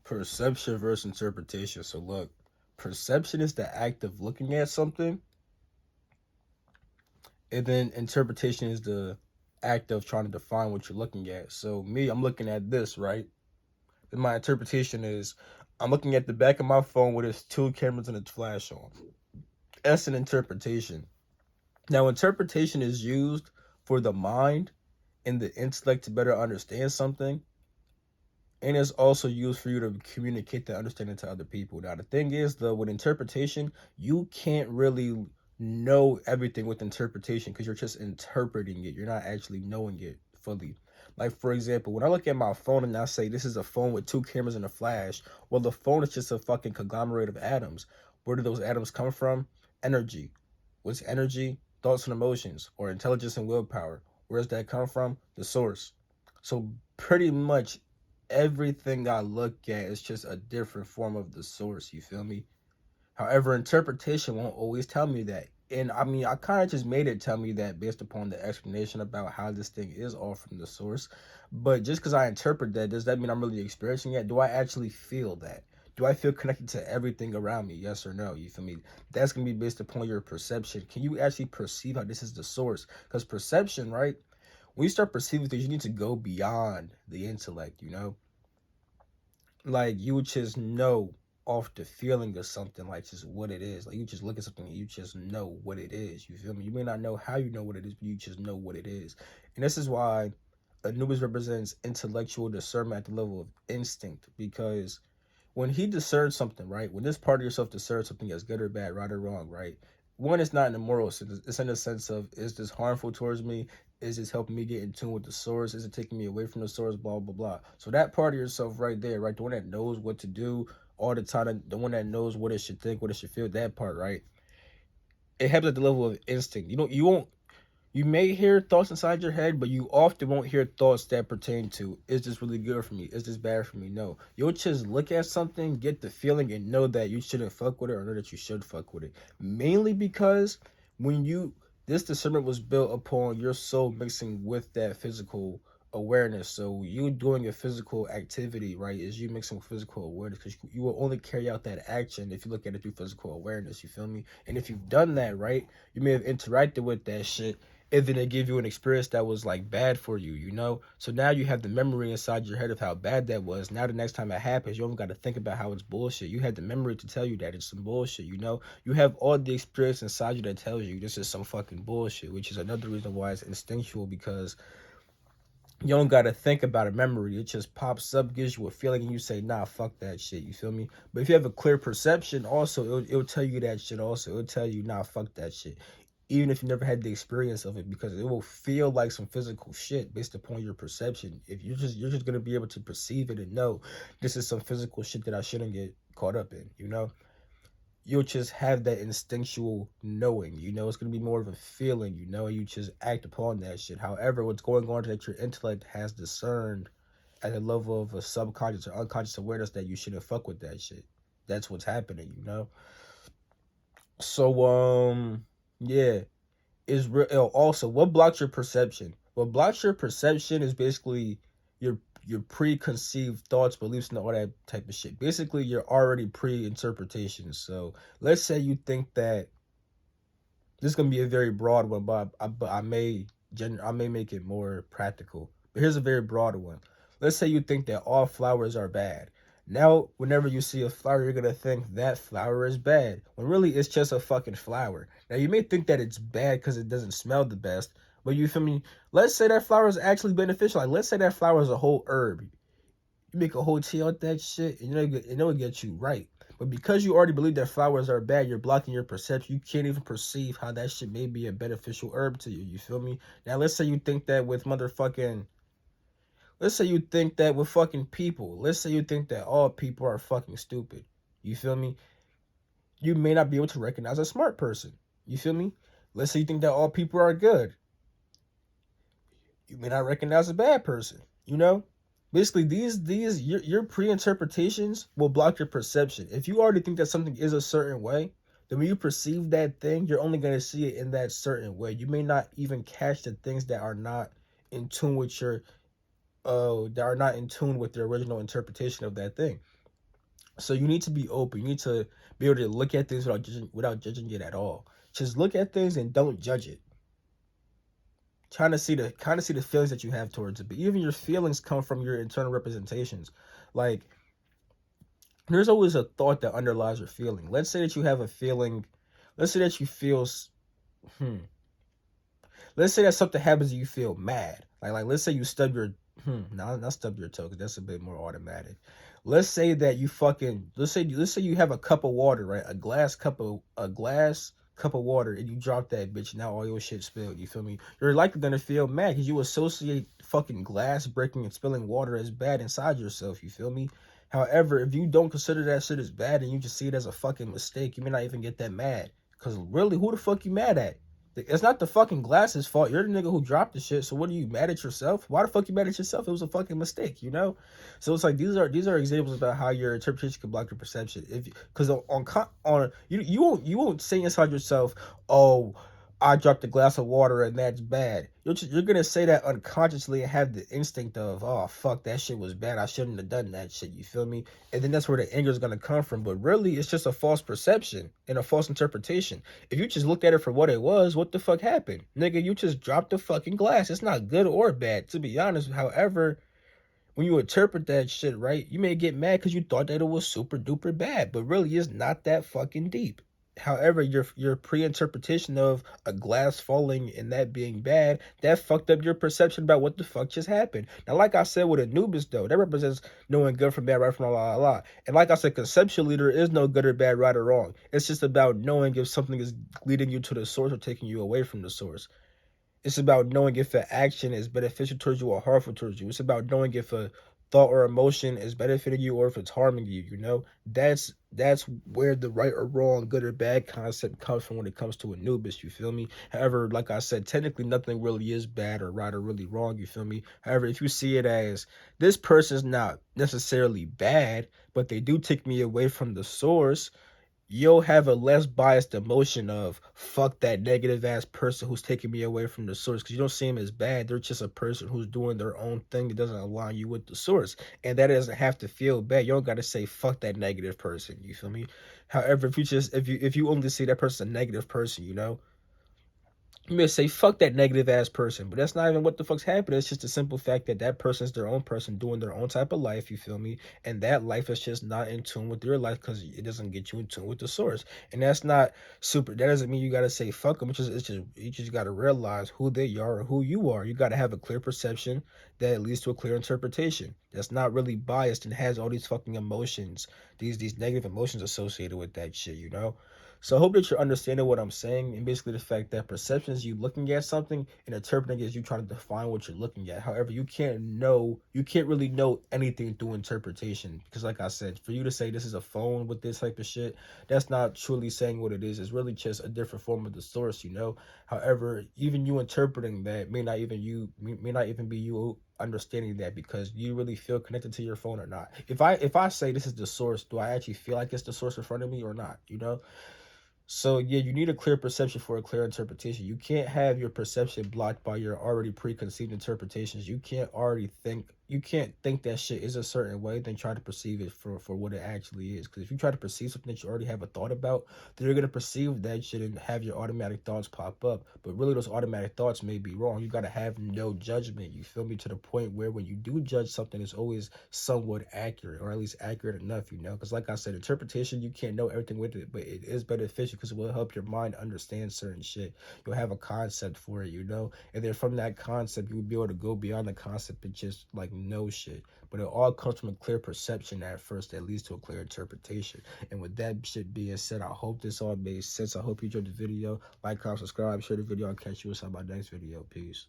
Perception versus interpretation. So look, perception is the act of looking at something, and then interpretation is the act of trying to define what you're looking at. So me, I'm looking at this, right? And my interpretation is I'm looking at the back of my phone with its two cameras and its flash on. That's an interpretation. Now, interpretation is used for the mind and the intellect to better understand something, and it's also used for you to communicate that understanding to other people. Now, the thing is, though, with interpretation, you can't really know everything with interpretation because you're just interpreting it. You're not actually knowing it fully. Like, for example, when I look at my phone and I say this is a phone with two cameras and a flash, well, the phone is just a fucking conglomerate of atoms. Where do those atoms come from? Energy. What's energy? Thoughts and emotions, or intelligence and willpower. Where does that come from? The source. So, pretty much everything I look at is just a different form of the source, you feel me? However, interpretation won't always tell me that. And I mean, I kind of just made it tell me that based upon the explanation about how this thing is all from the source. But just because I interpret that, does that mean I'm really experiencing it? Do I actually feel that? Do I feel connected to everything around me? Yes or no? You feel me? That's going to be based upon your perception. Can you actually perceive how this is the source? Because perception, right? When you start perceiving things, you need to go beyond the intellect, you know? Like, you would just know off the feeling of something, like just what it is. Like, you just look at something and you just know what it is. You feel me? You may not know how you know what it is, but you just know what it is. And this is why Anubis represents intellectual discernment at the level of instinct, because when he discerns something, right? When this part of yourself discerns something as good or bad, right or wrong, right? One, it's not in the moral sense. It's in the sense of, is this harmful towards me? Is this helping me get in tune with the source? Is it taking me away from the source? Blah, blah, blah. So that part of yourself right there, right? The one that knows what to do all the time, the one that knows what it should think, what it should feel, that part, right? It happens at the level of instinct. You won't, you may hear thoughts inside your head, but you often won't hear thoughts that pertain to, is this really good for me? Is this bad for me? No. You'll just look at something, get the feeling, and know that you shouldn't fuck with it or know that you should fuck with it. Mainly because when you, this discernment was built upon your soul mixing with that physical awareness. So you doing a physical activity, right, is you mixing physical awareness, because you will only carry out that action if you look at it through physical awareness, you feel me? And if you've done that, right, you may have interacted with that shit, and then they give you an experience that was like bad for you, you know? So now you have the memory inside your head of how bad that was. Now the next time it happens, you don't got to think about how it's bullshit. You had the memory to tell you that it's some bullshit, you know? You have all the experience inside you that tells you this is some fucking bullshit, which is another reason why it's instinctual, because you don't got to think about a memory. It just pops up, gives you a feeling, and you say, nah, fuck that shit, you feel me? But if you have a clear perception, also, it'll tell you that shit also. It'll tell you, nah, fuck that shit, even if you never had the experience of it, because it will feel like some physical shit based upon your perception. If you're just gonna be able to perceive it and know this is some physical shit that I shouldn't get caught up in, you know? You'll just have that instinctual knowing, you know? It's gonna be more of a feeling, you know? You just act upon that shit. However, what's going on is that your intellect has discerned at a level of a subconscious or unconscious awareness that you shouldn't fuck with that shit. That's what's happening, you know? So yeah, is real. Also, what blocks your perception? What blocks your perception is basically your your preconceived thoughts, beliefs, and all that type of shit. Basically, you're already pre-interpretation. So let's say you think that this is gonna be a very broad one, but I may make it more practical. But here's a very broad one. Let's say you think that all flowers are bad. Now, whenever you see a flower, you're gonna think that flower is bad, when really it's just a fucking flower. Now, you may think that it's bad because it doesn't smell the best, but you feel me? Let's say that flower is actually beneficial. Like, let's say that flower is a whole herb. You make a whole tea out that shit, and you know it gets you right. But because you already believe that flowers are bad, you're blocking your perception. You can't even perceive how that shit may be a beneficial herb to you. You feel me? Now, let's say you think that with motherfucking, let's say you think that with fucking people. Let's say you think that all people are fucking stupid. You feel me? You may not be able to recognize a smart person. You feel me? Let's say you think that all people are good. You may not recognize a bad person. You know? Basically, these your pre-interpretations will block your perception. If you already think that something is a certain way, then when you perceive that thing, you're only going to see it in that certain way. You may not even catch the things that are not in tune with your that are not in tune with the original interpretation of that thing. So you need to be open. You need to be able to look at things without judging it at all. Just look at things and don't judge it. Trying to see the kind of see the feelings that you have towards it. But even your feelings come from your internal representations. Like there's always a thought that underlies your feeling. Let's say that you have a feeling. Let's say that you feel. Hmm. Let's say that something happens and you feel mad. Like let's say you stub your no, not stub your toe because that's a bit more automatic. Let's say that you fucking let's say you have a cup of water, right? A glass cup of water, and you drop that bitch. Now all your shit spilled. You feel me? You're likely gonna feel mad because you associate fucking glass breaking and spilling water as bad inside yourself. You feel me? However, if you don't consider that shit as bad and you just see it as a fucking mistake, you may not even get that mad. Cause really, who the fuck you mad at? It's not the fucking glass's fault. You're the nigga who dropped the shit. So what are you mad at yourself? Why the fuck you mad at yourself? It was a fucking mistake, you know. So it's like these are examples about how your interpretation can block your perception. If because on you won't say inside yourself, oh, I dropped a glass of water and that's bad. You're gonna say that unconsciously and have the instinct of, oh fuck, that shit was bad. I shouldn't have done that shit. You feel me? And then that's where the anger is gonna come from. But really, it's just a false perception and a false interpretation. If you just looked at it for what it was, what the fuck happened, nigga? You just dropped the fucking glass. It's not good or bad, to be honest. However, when you interpret that shit right, you may get mad because you thought that it was super duper bad, but really it's not that fucking deep. However, your pre-interpretation of a glass falling and that being bad, that fucked up your perception about what the fuck just happened. Now, like I said with Anubis though, that represents knowing good from bad, right from la. And like I said, conceptually there is no good or bad, right or wrong. It's just about knowing if something is leading you to the source or taking you away from the source. It's about knowing if an action is beneficial towards you or harmful towards you. It's about knowing if a thought or emotion is benefiting you or if it's harming you, you know? That's where the right or wrong, good or bad concept comes from when it comes to Anubis, you feel me? However, like I said, technically nothing really is bad or right or really wrong, you feel me? However, if you see it as this person's not necessarily bad, but they do take me away from the source, you'll have a less biased emotion of fuck that negative ass person who's taking me away from the source because you don't see them as bad. They're just a person who's doing their own thing that doesn't align you with the source. And that doesn't have to feel bad. You don't gotta say fuck that negative person. You feel me? However, if you only see that person a negative person, you know, you may say fuck that negative ass person, but that's not even what the fuck's happening. It's just a simple fact that that person's their own person doing their own type of life, you feel me? And that life is just not in tune with your life because it doesn't get you in tune with the source. And that's not super, that doesn't mean you gotta say fuck them. It's just you just gotta realize who they are or who you are. You gotta have a clear perception that leads to a clear interpretation that's not really biased and has all these fucking emotions, these negative emotions associated with that shit, you know? So I hope that you're understanding what I'm saying, and basically the fact that perception is you looking at something and interpreting is you trying to define what you're looking at. However, you can't really know anything through interpretation because, like I said, for you to say this is a phone with this type of shit, that's not truly saying what it is. It's really just a different form of the source, you know. However, even you interpreting that may not even be you understanding that because you really feel connected to your phone or not. If I say this is the source, do I actually feel like it's the source in front of me or not? You know. So yeah, you need a clear perception for a clear interpretation. You can't have your perception blocked by your already preconceived interpretations. You can't think that shit is a certain way, then try to perceive it for what it actually is. Because if you try to perceive something that you already have a thought about, then you're gonna perceive that shit and have your automatic thoughts pop up. But really those automatic thoughts may be wrong. You gotta have no judgment, you feel me, to the point where when you do judge something, it's always somewhat accurate, or at least accurate enough, you know. Because like I said, interpretation, you can't know everything with it, but it is beneficial because it will help your mind understand certain shit. You'll have a concept for it, you know, and then from that concept you will be able to go beyond the concept and just like know shit. But it all comes from a clear perception at first that leads to a clear interpretation. And with that shit being said, I hope this all made sense. I hope you enjoyed the video. Like, comment, subscribe, share the video. I'll catch you inside my next video. Peace.